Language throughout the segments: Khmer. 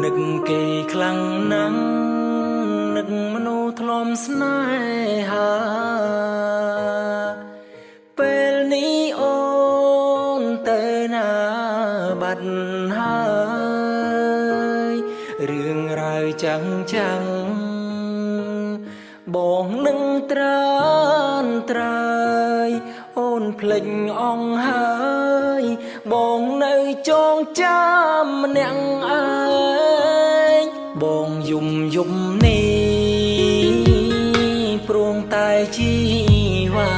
នឹកគេខ្លាំងណាស់នឹកមនុស្សធ្លំស្នេហាពេលនេះអូនទៅណាបាត់ហើយរឿងរ៉ាវចាំងបងនឹងត្រានត្រើយអូនភ្លេចអង្ហើយបងនៅចងចាំម្នាក់ឯងបងយំនេះព្រមតែជីវ៉ា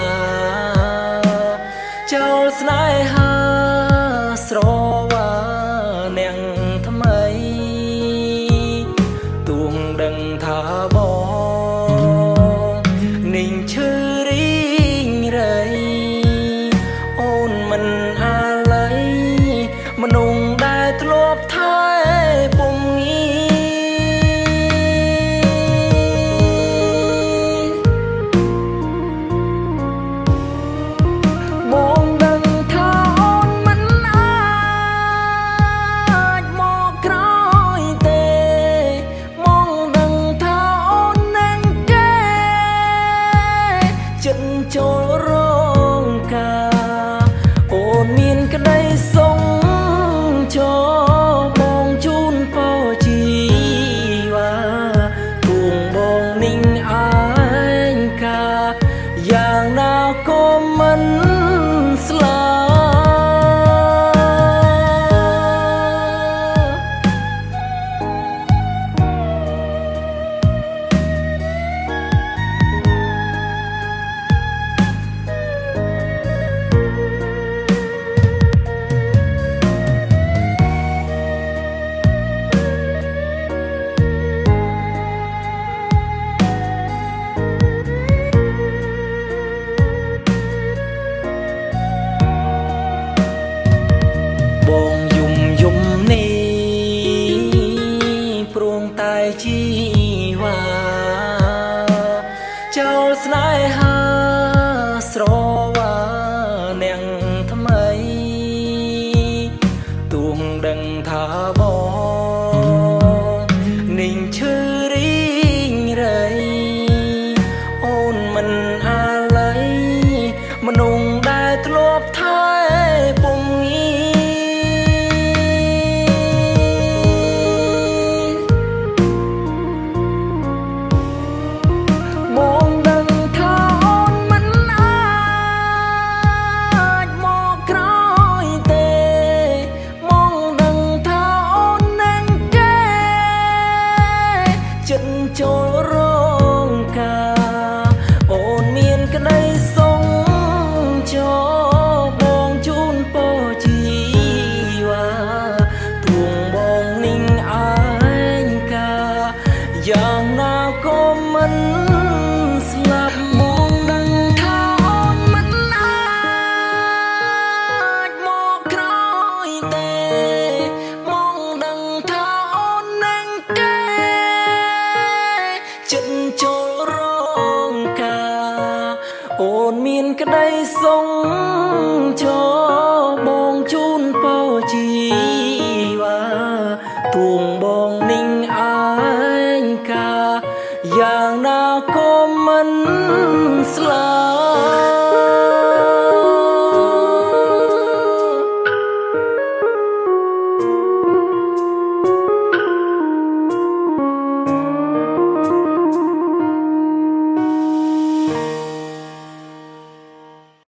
ចោលស្នេហាស្រវាអ្នកថ្មីទួងដឹងថាបងនឹងឈឺរីងរៃអូនមិនអាឡ័យមនុស្សដែលធ្លាប់ថែពុំងាបងដឹងថាអូនមិនអាចមកក្រោយទេបងដឹងថាអូននឹងគេចិត្តចូលរងការអូនមានក្តីសុំចូលបងជូនពោជីវ៉ាទួងបងនឹងឯងកាយ៉ាងណាក៏មិនស្លាបងយំនេះព្រមតែជីវ៉ាចោលស្នេហាស្រវាអ្នកថ្មីទួងដឹងថាបងនឹងឈឺរីងរៃអូនមិនអាឡ័យមនុស្សដែលធ្លាប់ថែពុំងាបងដឹងថាអូនមិនអាចមកក្រោយទេបងដឹងថាអូននឹងគេចិត្តចូលរងការអូនមានក្តីសុំចូលបងជូនពោជីវ៉ាទួងបងនឹងឯងកាយ៉ាងណាក៏មិនស្លាប់បងដឹងថាអូនមិនអាចមកក្រោយទេបងដឹងថាអូននឹងគេចិត្តចូលរងការអូនមានក្តីសុំចូលបងជូនពោជីវ៉ាទួងបងនឹងឯងកាយ៉ាងណាក៏មិនស្លាប់